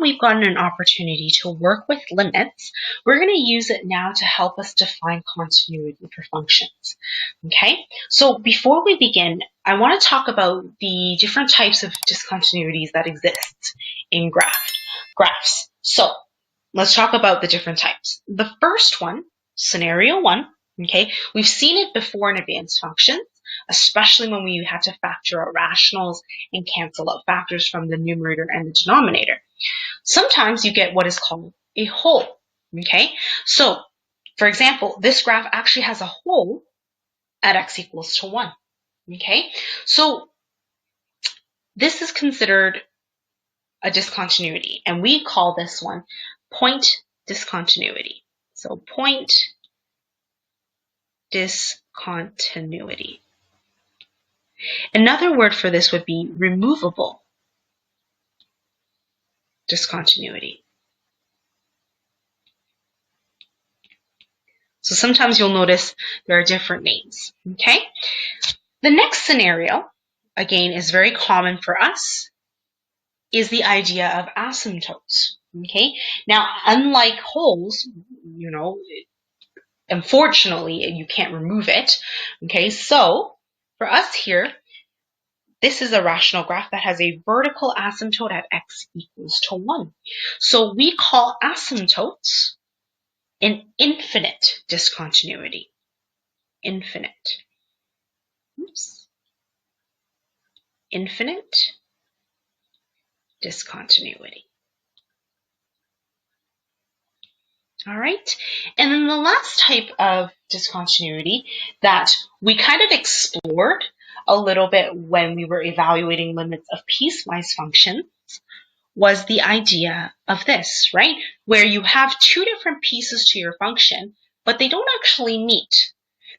we've gotten an opportunity to work with limits, we're going to use it now to help us define continuity for functions. Okay, so before we begin, I want to talk about the different types of discontinuities that exist in graphs. So let's talk about the different types. The first one, scenario one, okay, we've seen it before in advanced functions, especially when we have to factor out rationals and cancel out factors from the numerator and the denominator. Sometimes you get what is called a hole, okay? So, for example, this graph actually has a hole at x equals to 1, okay? So, this is considered a discontinuity, and we call this one point discontinuity. So, point discontinuity. Another word for this would be removable discontinuity. So sometimes you'll notice there are different names, okay? The next scenario, again, is very common for us, is the idea of asymptotes, okay? Now, unlike holes, unfortunately, you can't remove it, okay? So, for us here, this is a rational graph that has a vertical asymptote at x equals to 1. So we call asymptotes an infinite discontinuity. Infinite. Oops. Infinite discontinuity. All right. And then the last type of discontinuity that we kind of explored a little bit when we were evaluating limits of piecewise functions was the idea of this, right? Where you have two different pieces to your function, but they don't actually meet.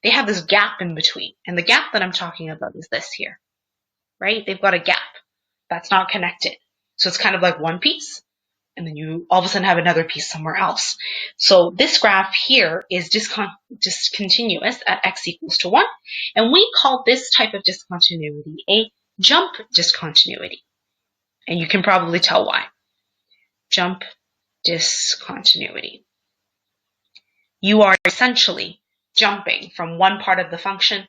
They have this gap in between. And the gap that I'm talking about is this here, right? They've got a gap that's not connected. So it's kind of like one piece, and then you all of a sudden have another piece somewhere else. So this graph here is discontinuous at x equals to 1, and we call this type of discontinuity a jump discontinuity. And you can probably tell why. Jump discontinuity. You are essentially jumping from one part of the function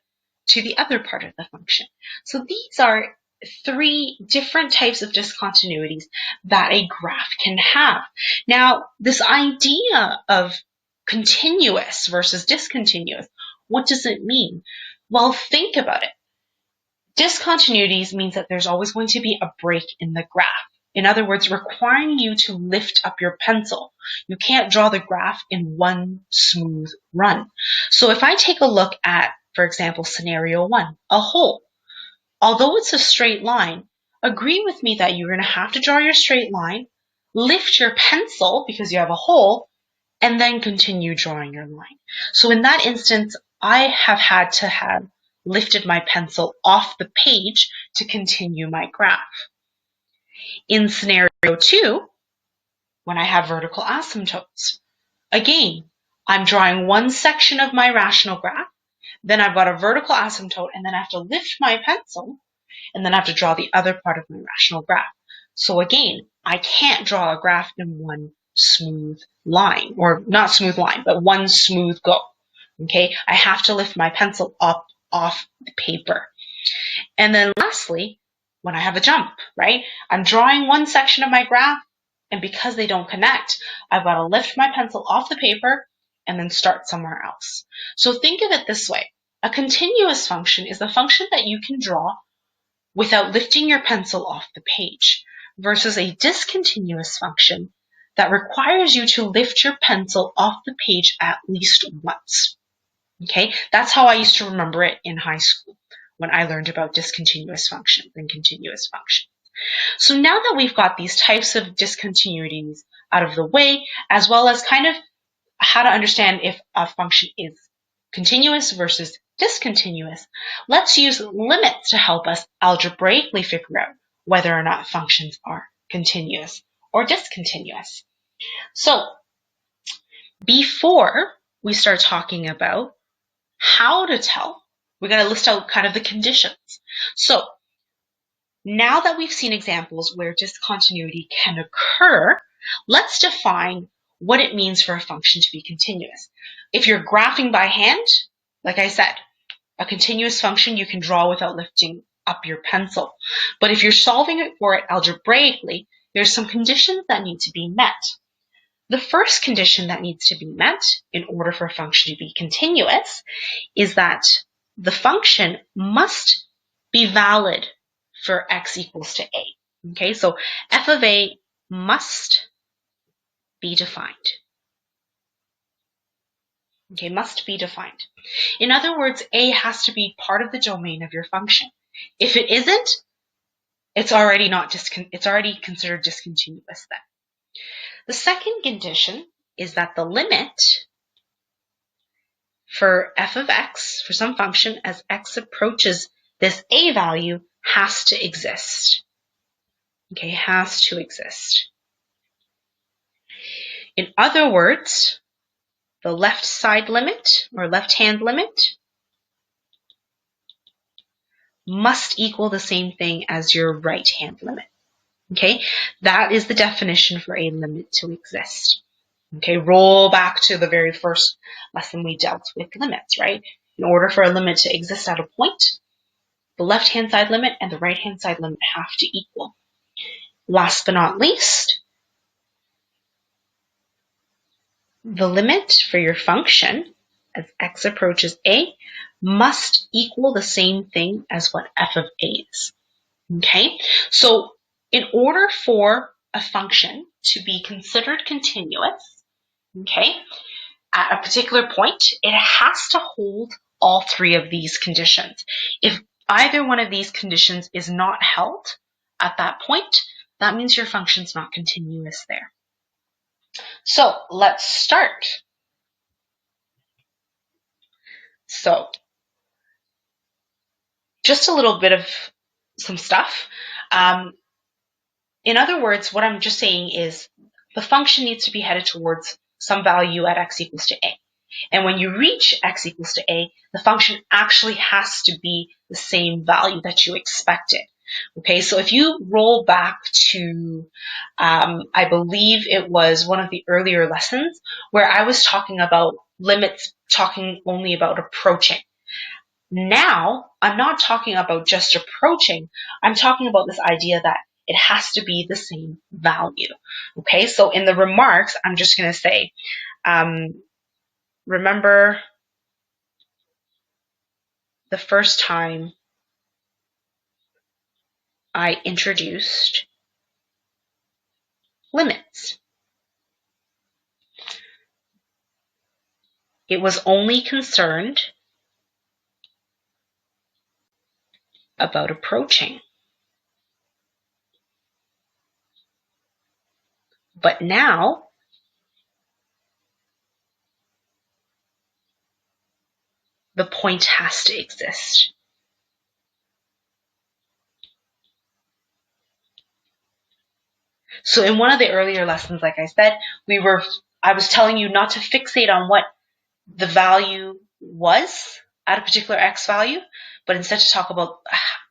to the other part of the function. So these are three different types of discontinuities that a graph can have. Now, this idea of continuous versus discontinuous, what does it mean? Well, think about it. Discontinuities means that there's always going to be a break in the graph. In other words, requiring you to lift up your pencil. You can't draw the graph in one smooth run. So if I take a look at, for example, scenario 1, a hole. Although it's a straight line, agree with me that you're going to have to draw your straight line, lift your pencil because you have a hole, and then continue drawing your line. So in that instance, I have had to have lifted my pencil off the page to continue my graph. In scenario 2, when I have vertical asymptotes, again, I'm drawing one section of my rational graph, then I've got a vertical asymptote, and then I have to lift my pencil, and then I have to draw the other part of my rational graph. So again, I can't draw a graph in one smooth line, or not smooth line, but one smooth go. Okay, I have to lift my pencil up off the paper. And then lastly, when I have a jump, right? I'm drawing one section of my graph, and because they don't connect, I've got to lift my pencil off the paper and then start somewhere else. So think of it this way. A continuous function is a function that you can draw without lifting your pencil off the page, versus a discontinuous function that requires you to lift your pencil off the page at least once. Okay, that's how I used to remember it in high school when I learned about discontinuous functions and continuous functions. So now that we've got these types of discontinuities out of the way, as well as kind of how to understand if a function is continuous versus discontinuous, let's use limits to help us algebraically figure out whether or not functions are continuous or discontinuous. So before we start talking about how to tell, we're going to list out kind of the conditions. So Now that we've seen examples where discontinuity can occur, let's define what it means for a function to be continuous. If you're graphing by hand, like I said, a continuous function you can draw without lifting up your pencil. But if you're solving it for it algebraically, there's some conditions that need to be met. The first condition that needs to be met in order for a function to be continuous is that the function must be valid for x equals to a. Okay, so f of a must be defined. Okay, must be defined. In other words, a has to be part of the domain of your function. If it isn't, it's already considered discontinuous then. The second condition is that the limit for f of x, for some function, as x approaches this a value, has to exist. Okay, has to exist. In other words, the left side limit or left-hand limit must equal the same thing as your right-hand limit. Okay, that is the definition for a limit to exist. Okay, roll back to the very first lesson we dealt with limits, right? In order for a limit to exist at a point, the left-hand side limit and the right-hand side limit have to equal. Last but not least, the limit for your function as x approaches a must equal the same thing as what f of a is. Okay, so in order for a function to be considered continuous, okay, at a particular point, it has to hold all three of these conditions. If either one of these conditions is not held at that point, that means your function's not continuous there. So let's start. So just a little bit of some stuff. In other words, what I'm just saying is the function needs to be headed towards some value at x equals to a. And when you reach x equals to a, the function actually has to be the same value that you expected. Okay, so if you roll back to, I believe it was one of the earlier lessons where I was talking about limits, talking only about approaching. Now, I'm not talking about just approaching. I'm talking about this idea that it has to be the same value. Okay, so in the remarks, I'm just going to say, remember the first time I introduced limits. It was only concerned about approaching. But now, the point has to exist. So in one of the earlier lessons, like I said, I was telling you not to fixate on what the value was at a particular x value, but instead to talk about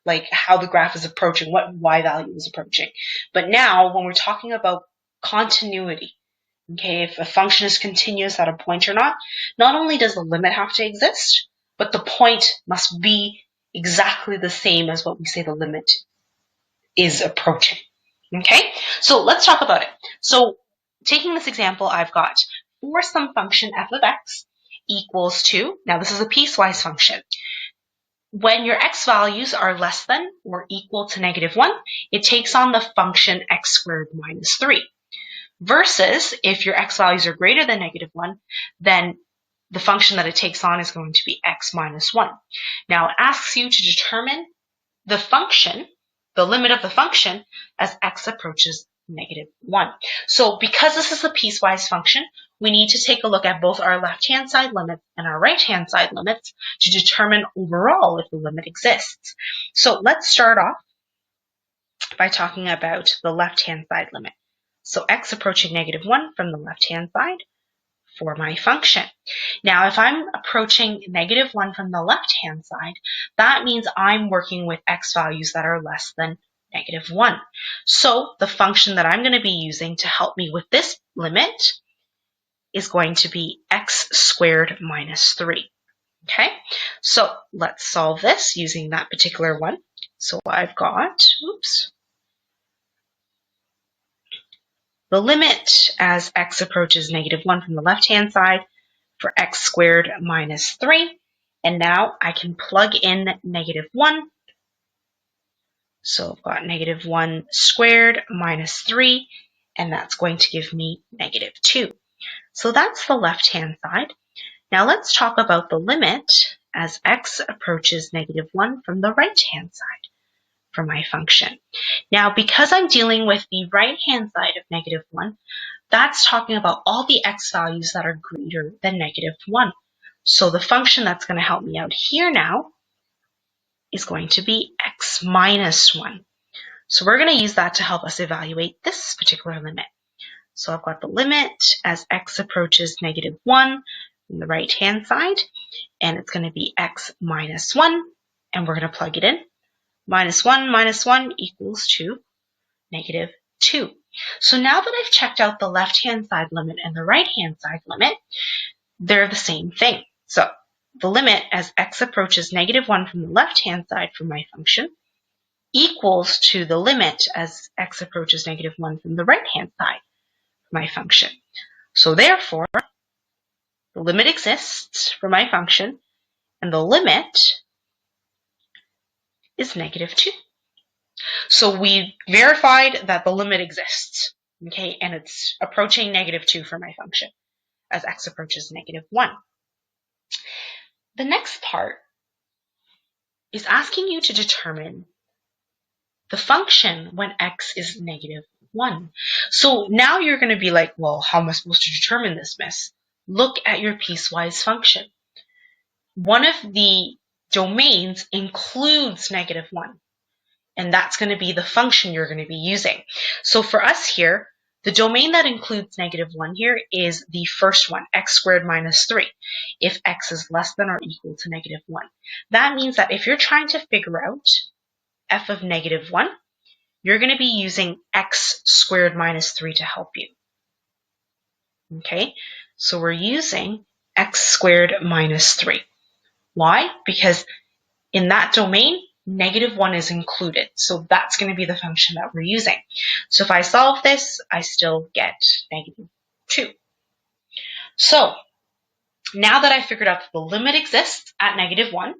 like how the graph is approaching, what y value is approaching. But now when we're talking about continuity, okay, if a function is continuous at a point or not only does the limit have to exist, but the point must be exactly the same as what we say the limit is approaching. Okay, so let's talk about it. So taking this example, I've got for some function f of x equals to, now this is a piecewise function. When your x values are less than or equal to -1, it takes on the function x squared minus 3. Versus if your x values are greater than -1, then the function that it takes on is going to be x minus 1. Now it asks you to determine the function, the limit of the function, as x approaches -1. So because this is a piecewise function, we need to take a look at both our left-hand side limits and our right-hand side limits to determine overall if the limit exists. So let's start off by talking about the left-hand side limit. So x approaching -1 from the left-hand side for my function. Now, if I'm approaching -1 from the left-hand side, that means I'm working with x values that are less than negative 1. So the function that I'm going to be using to help me with this limit is going to be x squared minus 3. Okay, so let's solve this using that particular one. So I've got, the limit as x approaches negative 1 from the left-hand side for x squared minus 3. And now I can plug in negative 1. So I've got negative 1 squared minus 3, and that's going to give me negative 2. So that's the left-hand side. Now let's talk about the limit as x approaches negative 1 from the right-hand side for my function. Now, because I'm dealing with the right-hand side of negative 1, that's talking about all the x values that are greater than negative 1. So the function that's going to help me out here now is going to be x minus 1. So we're going to use that to help us evaluate this particular limit. So I've got the limit as x approaches negative 1 from the right-hand side, and it's going to be x minus 1, and we're going to plug it in. Minus 1 equals to negative 2. So now that I've checked out the left-hand side limit and the right-hand side limit, they're the same thing. So the limit as x approaches negative 1 from the left-hand side for my function equals to the limit as x approaches negative 1 from the right-hand side for my function. So therefore, the limit exists for my function, and the limit is negative 2. So we verified that the limit exists, okay, and it's approaching negative 2 for my function as x approaches negative 1. The next part is asking you to determine the function when x is negative 1. So now you're going to be like, well, how am I supposed to determine this, miss? Look at your piecewise function. One of the domains includes negative 1. And that's going to be the function you're going to be using. So for us here, the domain that includes negative 1 here is the first one, x squared minus 3, if x is less than or equal to negative 1. That means that if you're trying to figure out f of negative 1, you're going to be using x squared minus 3 to help you. Okay, so we're using x squared minus 3. Why? Because in that domain, negative 1 is included. So that's going to be the function that we're using. So if I solve this, I still get negative 2. So now that I figured out that the limit exists at negative 1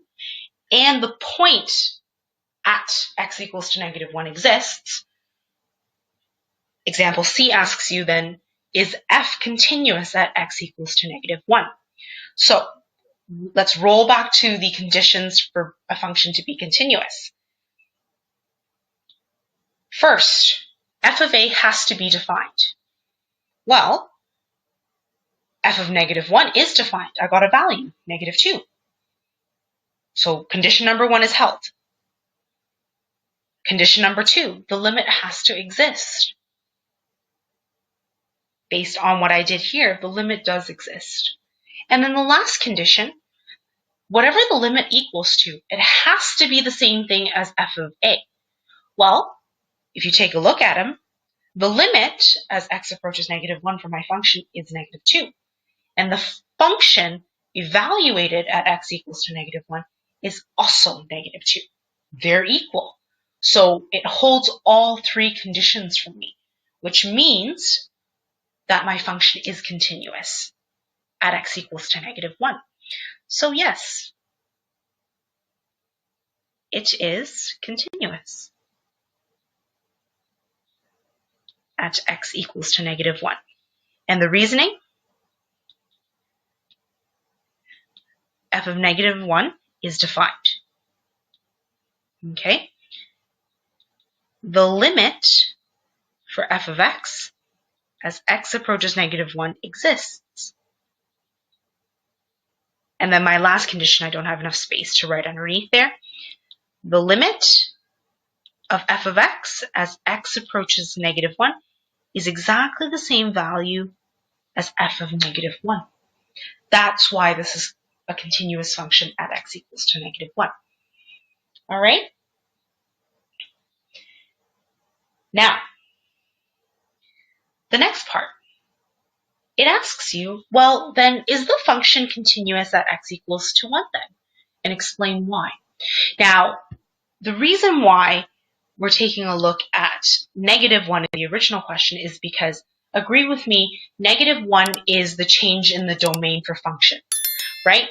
and the point at x equals to negative 1 exists, example C asks you then, is f continuous at x equals to negative 1? So let's roll back to the conditions for a function to be continuous. First, f of a has to be defined. Well, f of negative 1 is defined. I got a value, negative 2. So condition number 1 is held. Condition number 2, the limit has to exist. Based on what I did here, the limit does exist. And then the last condition, whatever the limit equals to, it has to be the same thing as f of a. Well, if you take a look at them, the limit as x approaches negative 1 for my function is negative 2. And the function evaluated at x equals to negative 1 is also negative 2. They're equal. So it holds all three conditions for me, which means that my function is continuous at x equals to negative 1. So yes, it is continuous at x equals to negative 1. And the reasoning, f of negative 1 is defined. Okay? The limit for f of x as x approaches negative 1 exists. And then my last condition, I don't have enough space to write underneath there. The limit of f of x as x approaches negative 1 is exactly the same value as f of negative 1. That's why this is a continuous function at x equals to negative 1. All right? Now, the next part, it asks you, well, then is the function continuous at x equals to 1 then? And explain why. Now, the reason why we're taking a look at -1 in the original question is because, agree with me, -1 is the change in the domain for functions, right?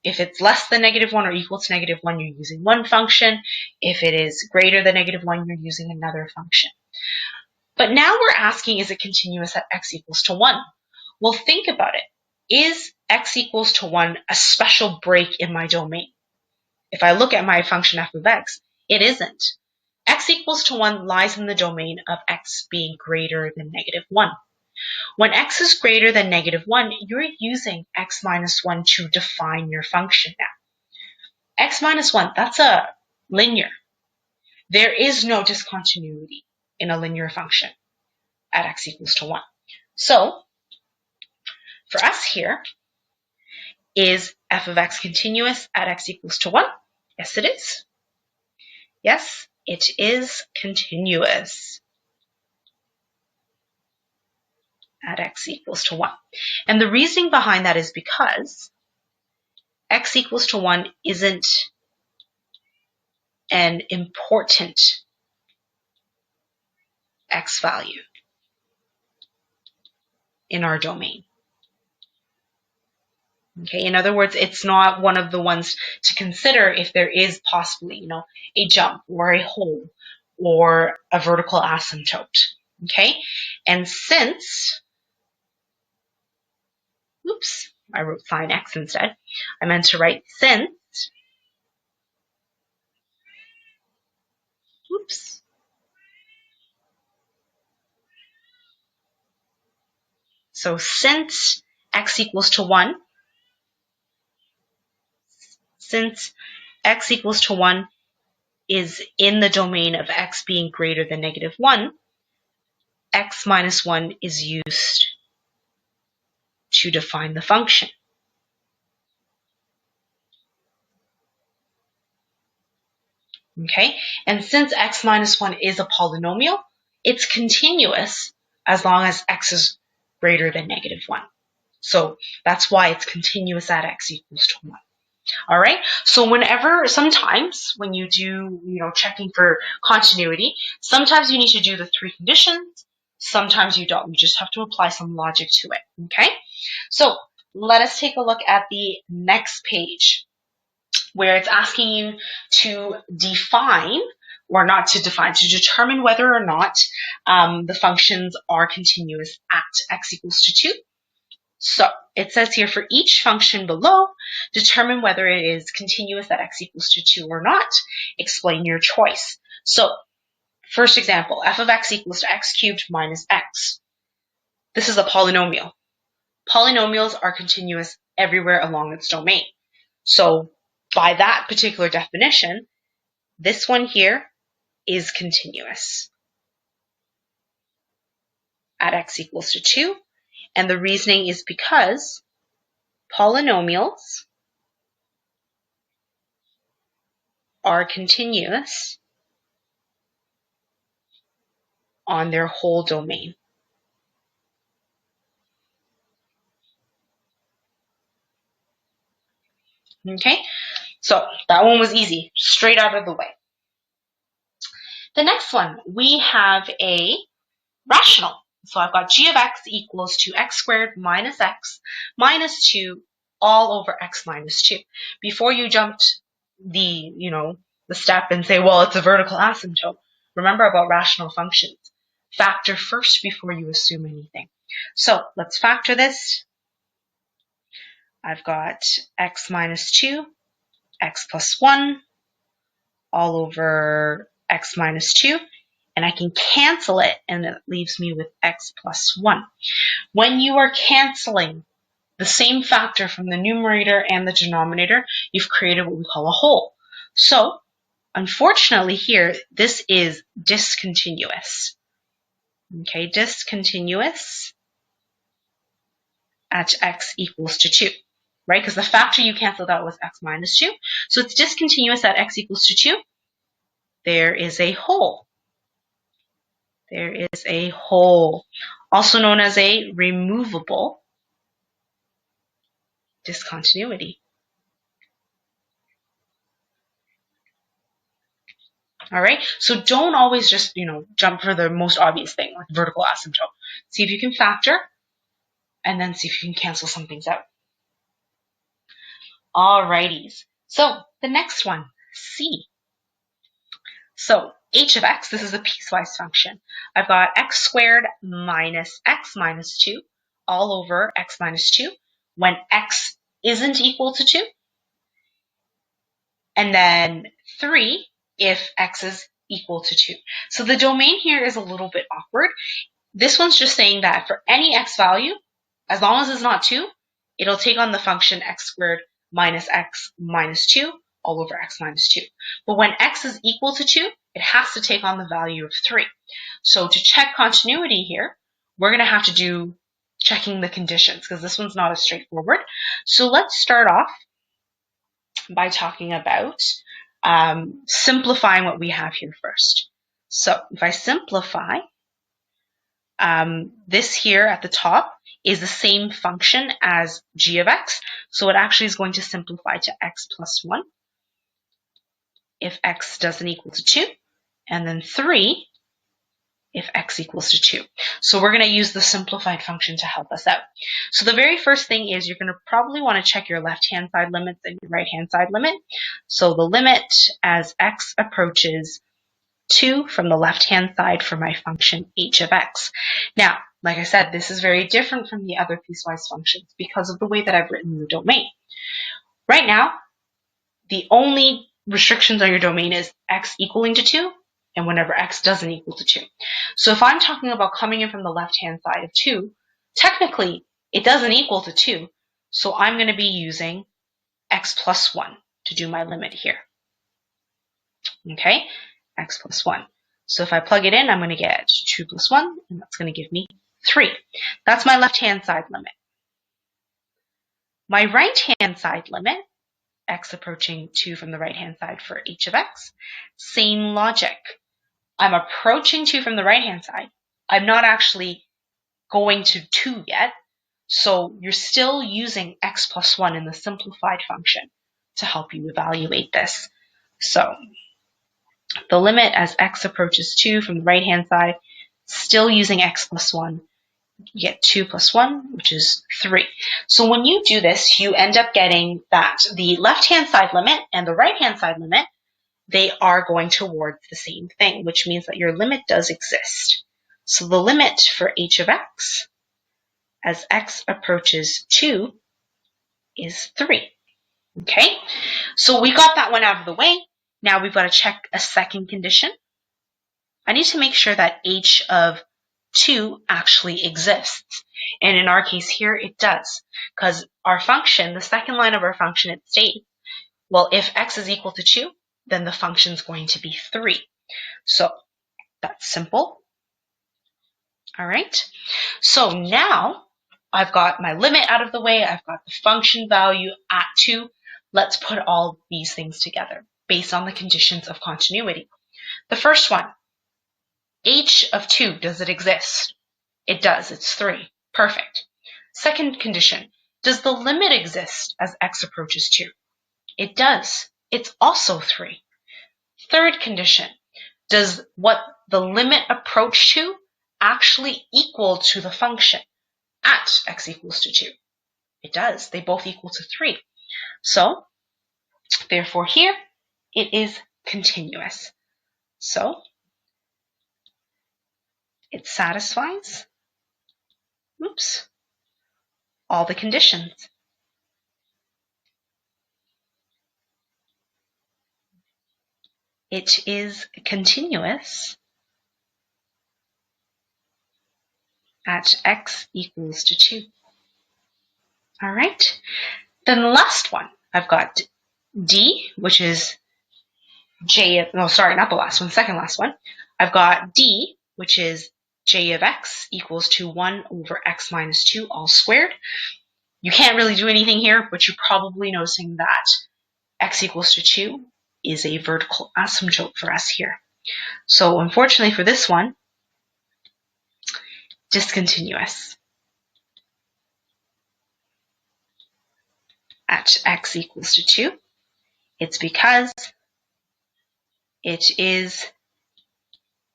If it's less than -1 or equal to -1, you're using one function. If it is greater than -1, you're using another function. But now we're asking, is it continuous at x equals to 1? Well, think about it. Is x equals to 1 a special break in my domain? If I look at my function f of x, it isn't. X equals to 1 lies in the domain of x being greater than -1. When x is greater than -1, you're using x minus 1 to define your function now. X minus 1, that's a linear. There is no discontinuity in a linear function at x equals to 1. So, for us here, is f of x continuous at x equals to 1? Yes, it is. Yes, it is continuous at x equals to 1. And the reasoning behind that is because x equals to 1 isn't an important x value in our domain. Okay, in other words, it's not one of the ones to consider if there is possibly, a jump or a hole or a vertical asymptote. Okay, and since, oops, I wrote sin x instead. I meant to write since, oops, so since x equals to 1, since x equals to 1 is in the domain of x being greater than -1, x minus 1 is used to define the function. Okay, and since x minus 1 is a polynomial, it's continuous as long as x is greater than -1. So that's why it's continuous at x equals to 1. All right, so sometimes when you do, checking for continuity, sometimes you need to do the 3 conditions, sometimes you don't. You just have to apply some logic to it, okay? So let us take a look at the next page where it's asking you to define, or not to define, to determine whether or not the functions are continuous at x equals to 2. So it says here, for each function below, determine whether it is continuous at x equals to 2 or not. Explain your choice. So first example, f of x equals to x cubed minus x. This is a polynomial. Polynomials are continuous everywhere along its domain. So by that particular definition, this one here is continuous at x equals to 2. And the reasoning is because polynomials are continuous on their whole domain. Okay, so that one was easy, straight out of the way. The next one, we have a rational. So I've got g of x equals to x squared minus x minus 2 all over x minus 2. Before you jumped the step and say, well, it's a vertical asymptote, remember about rational functions. Factor first before you assume anything. So let's factor this. I've got x minus 2, x plus 1, all over x minus 2. And I can cancel it, and it leaves me with x plus 1. When you are canceling the same factor from the numerator and the denominator, you've created what we call a hole. So, unfortunately here, this is discontinuous. Okay, discontinuous at x equals to 2, right? Because the factor you canceled out was x minus 2. So it's discontinuous at x equals to 2. There is a hole. there is a hole, also known as a removable discontinuity. All right, so don't always just, jump for the most obvious thing, like vertical asymptote. See if you can factor, and then see if you can cancel some things out. Alrighties, so the next one, C. So h of x, this is a piecewise function. I've got x squared minus x minus 2 all over x minus 2 when x isn't equal to 2. And then 3 if x is equal to 2. So the domain here is a little bit awkward. This one's just saying that for any x value, as long as it's not 2, it'll take on the function x squared minus x minus 2 all over x minus 2. But when x is equal to 2, it has to take on the value of 3. So to check continuity here, we're going to have to do checking the conditions because this one's not as straightforward. So let's start off by talking about simplifying what we have here first. So if I simplify, this here at the top is the same function as g of x. So it actually is going to simplify to x plus 1 if x doesn't equal to 2, and then 3 if x equals to 2. So we're going to use the simplified function to help us out. So the very first thing is you're going to probably want to check your left-hand side limits and your right-hand side limit. So the limit as x approaches 2 from the left-hand side for my function h of x. Now, like I said, this is very different from the other piecewise functions because of the way that I've written the domain. Right now, the only restrictions on your domain is x equaling to 2 and whenever x doesn't equal to 2. So if I'm talking about coming in from the left-hand side of 2, technically it doesn't equal to 2, so I'm going to be using x plus 1 to do my limit here. Okay, x plus 1. So if I plug it in, I'm going to get 2 plus 1, and that's going to give me 3. That's my left-hand side limit. My right-hand side limit, x approaching 2 from the right-hand side for h of x, same logic. I'm approaching 2 from the right-hand side. I'm not actually going to 2 yet, so you're still using x plus 1 in the simplified function to help you evaluate this. So the limit as x approaches 2 from the right-hand side, still using x plus 1, you get 2 plus 1, which is 3. So when you do this, you end up getting that the left-hand side limit and the right-hand side limit, they are going towards the same thing, which means that your limit does exist. So the limit for h of x as x approaches 2 is 3. Okay, so we got that one out of the way. Now we've got to check a second condition. I need to make sure that h of 2 actually exists. And in our case here, it does. Because our function, the second line of our function, it states, well, if x is equal to 2, then the function is going to be 3. So that's simple. All right. So now I've got my limit out of the way. I've got the function value at 2. Let's put all these things together based on the conditions of continuity. The first one, h of 2, does it exist? It does. It's 3. Perfect. Second condition, does the limit exist as x approaches 2? It does. It's also 3. Third condition, does what the limit approach to actually equal to the function at x equals to 2? It does. They both equal to 3. So, therefore here, it is continuous. So, it satisfies, all the conditions. It is continuous at x equals to 2. All right. Then the last one, I've got d, which is not the last one, second last one. I've got d, which is j of x equals to 1 over x minus 2 all squared. You can't really do anything here, but you're probably noticing that x equals to 2 is a vertical asymptote for us here. So unfortunately for this one, discontinuous at x equals to 2? It's because it is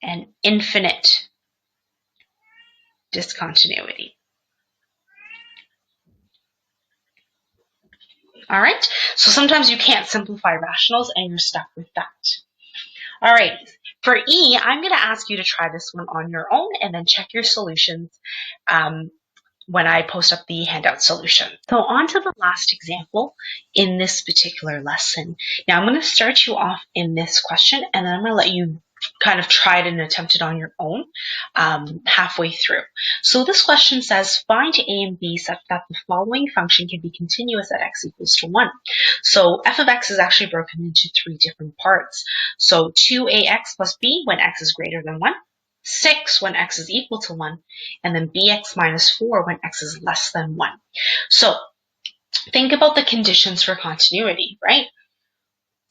an infinite discontinuity. All right, so sometimes you can't simplify rationals and you're stuck with that. All right, for E, I'm going to ask you to try this one on your own and then check your solutions when I post up the handout solution. So on to the last example in this particular lesson. Now I'm going to start you off in this question and then I'm going to let you kind of try it and attempt it on your own halfway through. So this question says, find A and B such that the following function can be continuous at x equals to 1. So f of x is actually broken into 3 different parts. So 2ax plus b when x is greater than 1, 6 when x is equal to 1, and then bx minus 4 when x is less than 1. So think about the conditions for continuity, right?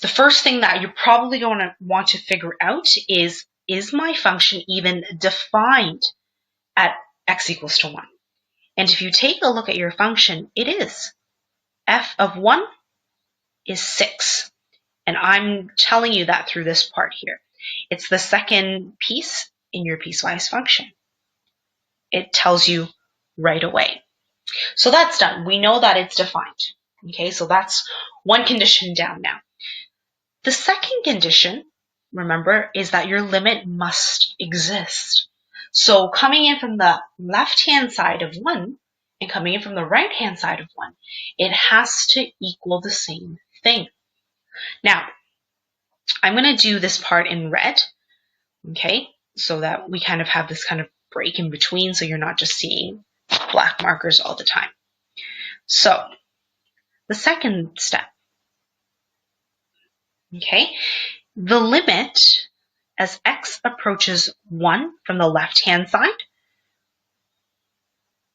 The first thing that you're probably going to want to figure out is my function even defined at x equals to 1? And if you take a look at your function, it is. F of 1 is 6. And I'm telling you that through this part here. It's the second piece in your piecewise function. It tells you right away. So that's done. We know that it's defined. Okay, so that's one condition down now. The second condition, remember, is that your limit must exist. So coming in from the left-hand side of 1 and coming in from the right-hand side of 1, it has to equal the same thing. Now, I'm going to do this part in red, okay, so that we kind of have this kind of break in between so you're not just seeing black markers all the time. So, the second step, okay, the limit as x approaches 1 from the left-hand side,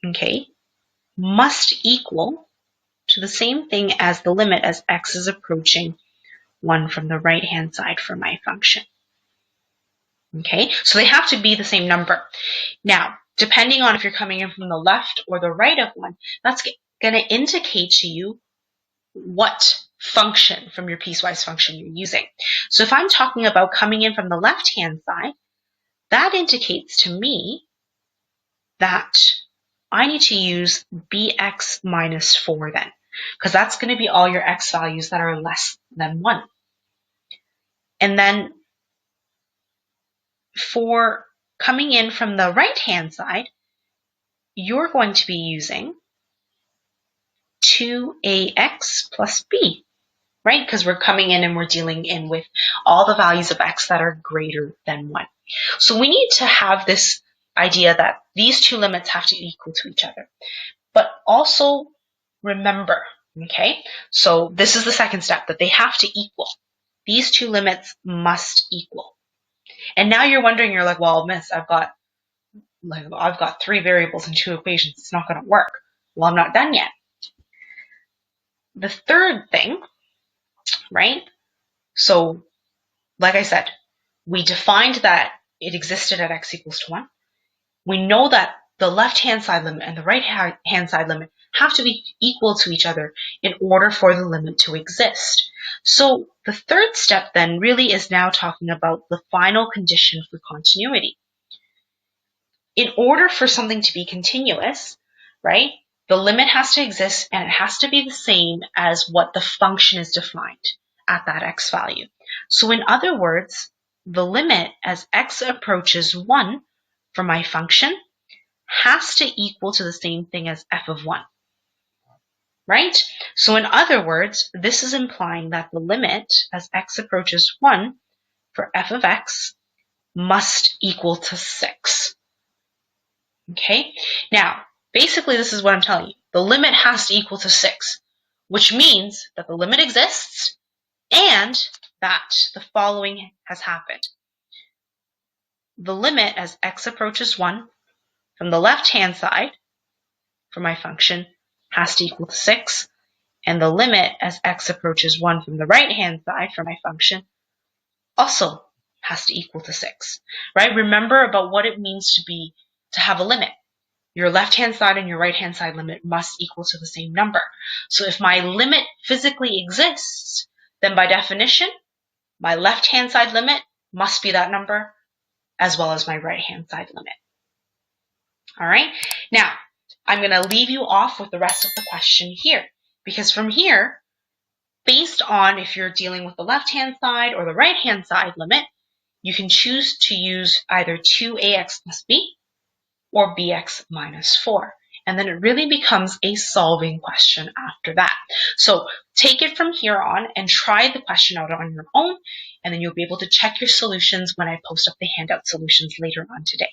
okay, must equal to the same thing as the limit as x is approaching 1 from the right-hand side for my function. Okay, so they have to be the same number. Now, depending on if you're coming in from the left or the right of 1, that's going to indicate to you what function from your piecewise function you're using. So if I'm talking about coming in from the left-hand side, that indicates to me that I need to use bx minus 4 then, because that's going to be all your x values that are less than 1. And then for coming in from the right-hand side, you're going to be using 2ax plus b, right? Because we're coming in and we're dealing in with all the values of x that are greater than 1. So we need to have this idea that these two limits have to equal to each other. But also remember, okay, so this is the second step, that they have to equal. These two limits must equal. And now you're wondering, you're like, well, miss, I've got 3 variables and 2 equations. It's not going to work. Well, I'm not done yet. The third thing, right? So, like I said, we defined that it existed at x equals to 1. We know that the left-hand side limit and the right-hand side limit have to be equal to each other in order for the limit to exist. So the third step then really is now talking about the final condition for continuity. In order for something to be continuous, right, the limit has to exist and it has to be the same as what the function is defined at that x value. So in other words, the limit as x approaches 1 for my function has to equal to the same thing as f of 1, right? So in other words, this is implying that the limit as x approaches 1 for f of x must equal to 6. Okay? Now, basically this is what I'm telling you. The limit has to equal to 6, which means that the limit exists and that the following has happened. The limit as x approaches 1 from the left-hand side for my function has to equal to 6, and the limit as x approaches 1 from the right-hand side for my function also has to equal to 6, right? Remember about what it means to have a limit. your left-hand side and your right-hand side limit must equal to the same number. So if my limit physically exists, then by definition, my left-hand side limit must be that number as well as my right-hand side limit. All right. Now, I'm going to leave you off with the rest of the question here, because from here, based on if you're dealing with the left-hand side or the right-hand side limit, you can choose to use either 2ax plus b or bx minus 4. And then it really becomes a solving question after that. So take it from here on and try the question out on your own, and then you'll be able to check your solutions when I post up the handout solutions later on today.